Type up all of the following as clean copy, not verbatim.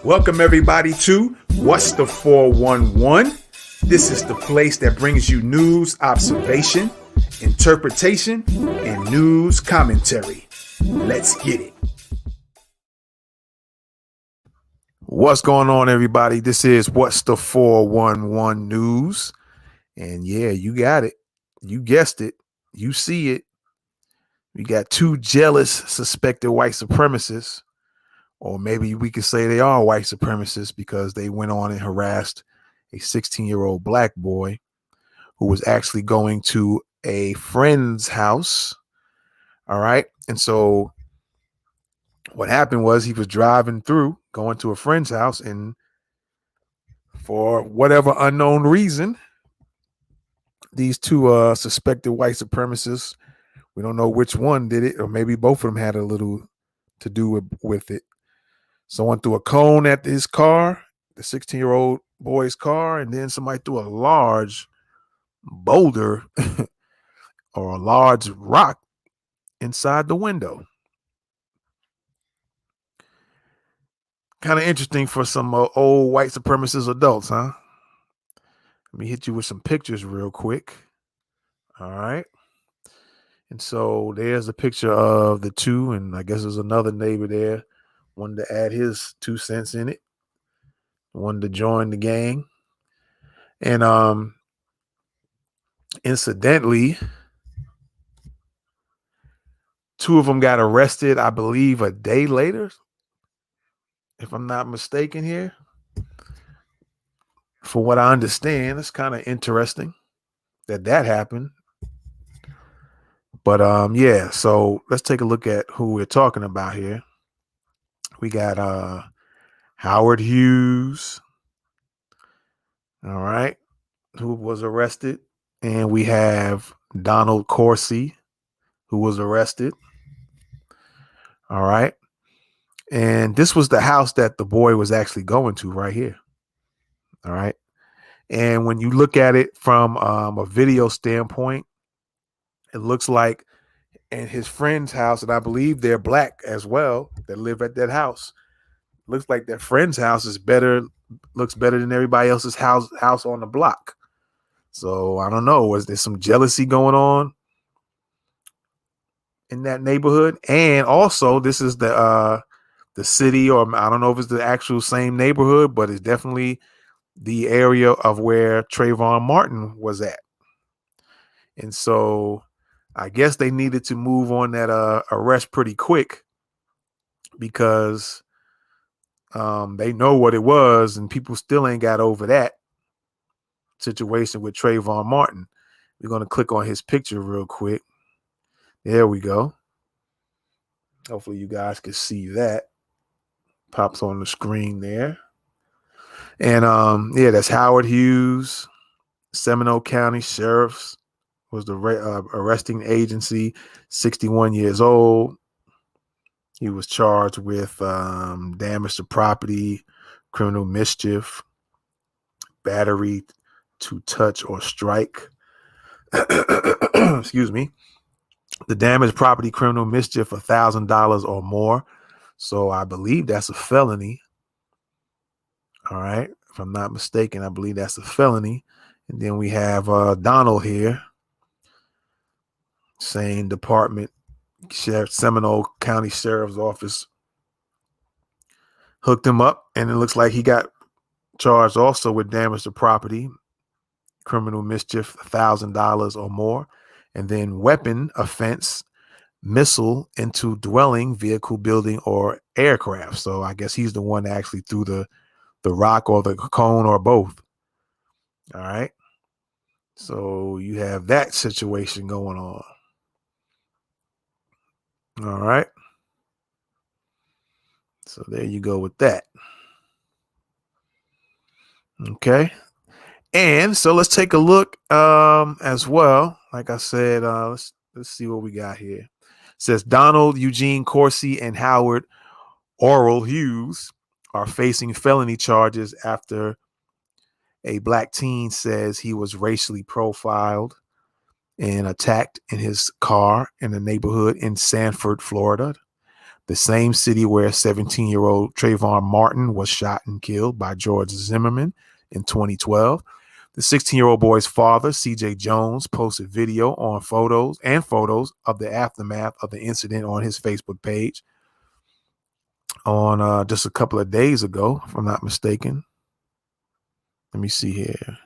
Welcome everybody to What's the 411? This is the place that brings you news, observation, interpretation, and news commentary. Let's get it. What's going on, everybody? This is What's the 411 News. And yeah, you got it. You guessed it. You see it. We got two jealous suspected white supremacists. Or maybe we could say they are white supremacists because they went on and harassed a 16-year-old black boy who was actually going to a friend's house. All right. And so what happened was he was driving through, going to a friend's house, and for whatever unknown reason, these two suspected white supremacists, we don't know which one did it, or maybe both of them had a little to do with it. Someone threw a cone at his car, the 16-year-old boy's car, and then somebody threw a large boulder or a large rock inside the window. Kind of interesting for some old white supremacist adults, huh? Let me hit you with some pictures real quick. All right. And so there's a picture of the two, and I guess there's another neighbor there, wanted to add his 2 cents in it, wanted to join the gang. And incidentally, 2 of them got arrested, I believe, a day later, if I'm not mistaken here. For what I understand, it's kind of interesting that happened. But yeah, so let's take a look at who we're talking about here. We got Howard Hughes, all right, who was arrested. And we have Donald Corsi, who was arrested. All right. And this was the house that the boy was actually going to right here. All right. And when you look at it from a video standpoint, it looks like in his friend's house, and I believe they're black as well, that live at that house. Looks like their friend's house looks better than everybody else's house on the block. So I don't know. Was there some jealousy going on in that neighborhood? And also, this is the city, or I don't know if it's the actual same neighborhood, but it's definitely the area of where Trayvon Martin was at. And so I guess they needed to move on that arrest pretty quick because they know what it was, and people still ain't got over that situation with Trayvon Martin. We're going to click on his picture real quick. There we go. Hopefully you guys can see that. Pops on the screen there. And yeah, that's Howard Hughes. Seminole County Sheriff's was the arresting agency, 61 years old. He was charged with damage to property, criminal mischief, battery to touch or strike. Excuse me. The damaged property, criminal mischief, $1,000 or more. So I believe that's a felony. All right. If I'm not mistaken, I believe that's a felony. And then we have Donald here. Same department, Seminole County Sheriff's Office hooked him up, and it looks like he got charged also with damage to property, criminal mischief, $1,000 or more, and then weapon offense, missile into dwelling, vehicle, building, or aircraft. So I guess he's the one that actually threw the rock or the cone or both. All right. So you have that situation going on. All right. So there you go with that. Okay. And so let's take a look as well. Like I said, let's see what we got here. It says Donald Eugene Corsi and Howard Oral Hughes are facing felony charges after a black teen says he was racially profiled and attacked in his car in a neighborhood in Sanford, Florida. the same city where 17-year-old Trayvon Martin was shot and killed by George Zimmerman in 2012. The 16-year-old boy's father, CJ Jones, posted video on photos of the aftermath of the incident on his Facebook page on just a couple of days ago, if I'm not mistaken. Let me see here.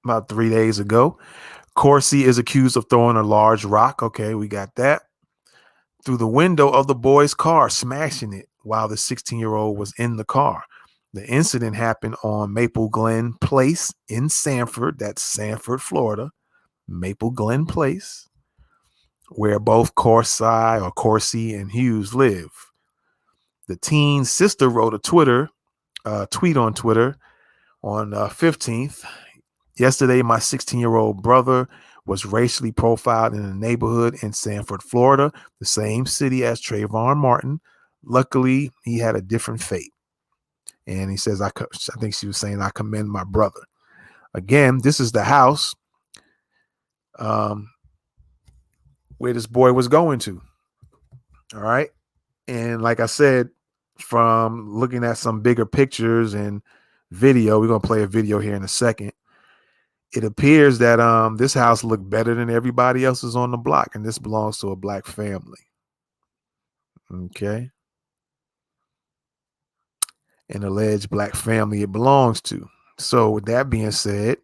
About 3 days ago. Corsi is accused of throwing a large rock. Okay, we got that. Through the window of the boy's car, smashing it while the 16-year-old was in the car. The incident happened on Maple Glen Place in Sanford. That's Sanford, Florida. Maple Glen Place, where both Corsi and Hughes live. The teen's sister wrote a tweet on Twitter on 15th. Yesterday, my 16-year-old brother was racially profiled in a neighborhood in Sanford, Florida, the same city as Trayvon Martin. Luckily, he had a different fate. And he says, I think she was saying, I commend my brother. Again, this is the house where this boy was going to. All right. And like I said, from looking at some bigger pictures and video, we're going to play a video here in a second. It appears that this house looked better than everybody else's on the block, and this belongs to a black family. Okay. An alleged black family it belongs to. So with that being said,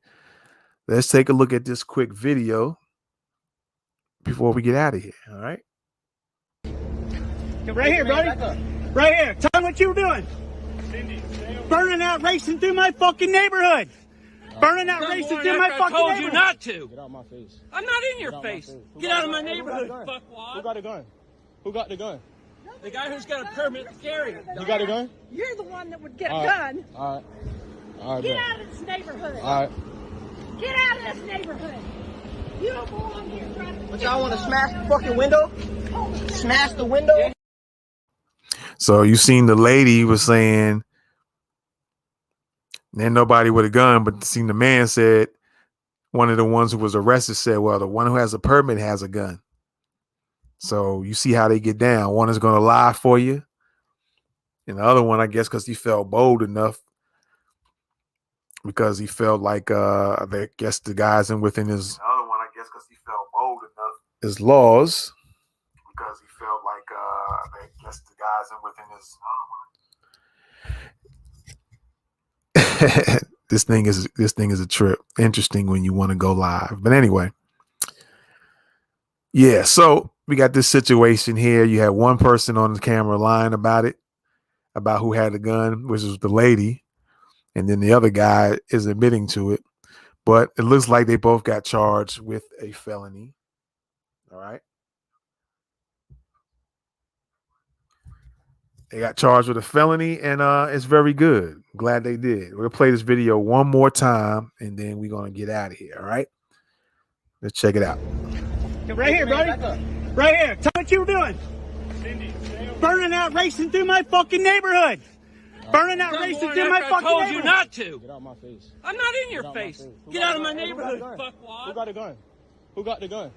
let's take a look at this quick video before we get out of here. All right. Right here, buddy. Right here. Tell me what you were doing. Burning out, racing through my fucking neighborhood. Burning out, racing through my fucking neighborhood. I told you not to. Get out my face. I'm not in your face. Get out of my neighborhood, fuckwad. Who got a gun? Who got the gun? The guy who's got a permit to carry it. You got a gun? You're the one that would get a gun. All right. All right. Get out of this neighborhood. All right. Get out of this neighborhood. You don't belong here. But y'all want to smash the fucking window? Smash the window? So you seen the lady was saying, then nobody with a gun, but seen the man said, one of the ones who was arrested said, well, the one who has a permit has a gun. So you see how they get down. One is going to lie for you. And the other one, I guess, because he felt bold enough, because he felt like, I guess the guys in within his, the other one, I guess, because he felt bold enough, his laws, because he felt like, I guess the guys in within his, this thing is a trip. Interesting when you want to go live. But anyway, yeah, so we got this situation here. You had one person on the camera lying about it, about who had the gun, which was the lady. And then the other guy is admitting to it. But it looks like they both got charged with a felony. All right. They got charged with a felony, and it's very good. Glad they did. We'll play this video one more time, and then we're going to get out of here. All right. Let's check it out. Right here, buddy. Right here. Tell me what you were doing. Burning out, racing through my fucking neighborhood. Burning out, racing through my fucking neighborhood. I told you not to. Get out my face. I'm not in your face. Get out of my neighborhood, fuckwad. Who got a gun? Who got the gun?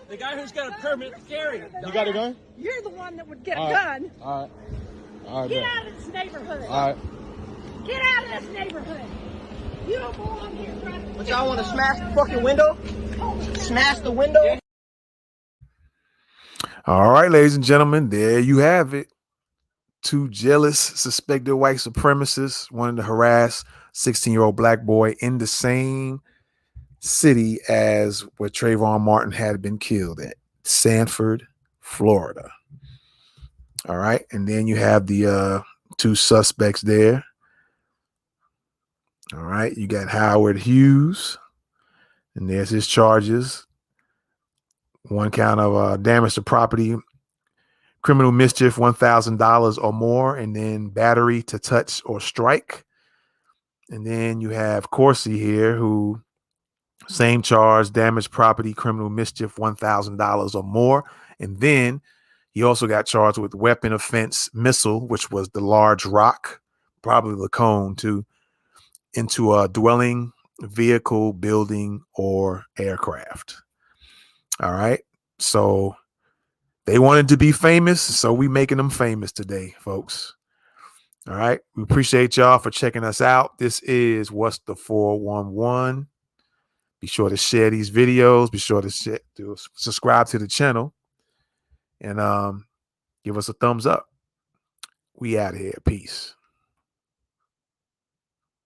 The guy who's got a permit to carry it. You got a gun? You're the one that would get All a right. gun. All right. All right. Get bet. out of this neighborhood. All right. Get out of this neighborhood. You don't belong here. But y'all want to smash the fucking window? Smash the window? All right, ladies and gentlemen, there you have it. Two jealous suspected white supremacists wanted to harass 16-year-old black boy in the same city as where Trayvon Martin had been killed at, Sanford, Florida. All right. And then you have the two suspects there. All right. You got Howard Hughes, and there's his charges. One count of damage to property, criminal mischief, $1,000 or more, and then battery to touch or strike. And then you have Corsi here, who same charge, damaged property, criminal mischief, $1,000 or more. And then he also got charged with weapon offense missile, which was the large rock, probably the cone too, into a dwelling, vehicle, building, or aircraft. All right. So They wanted to be famous, so we making them famous today, folks. All right. We appreciate y'all for checking us out. This is What's the 411. Be sure to share these videos. Be sure to subscribe to the channel. And give us a thumbs up. We out of here. Peace.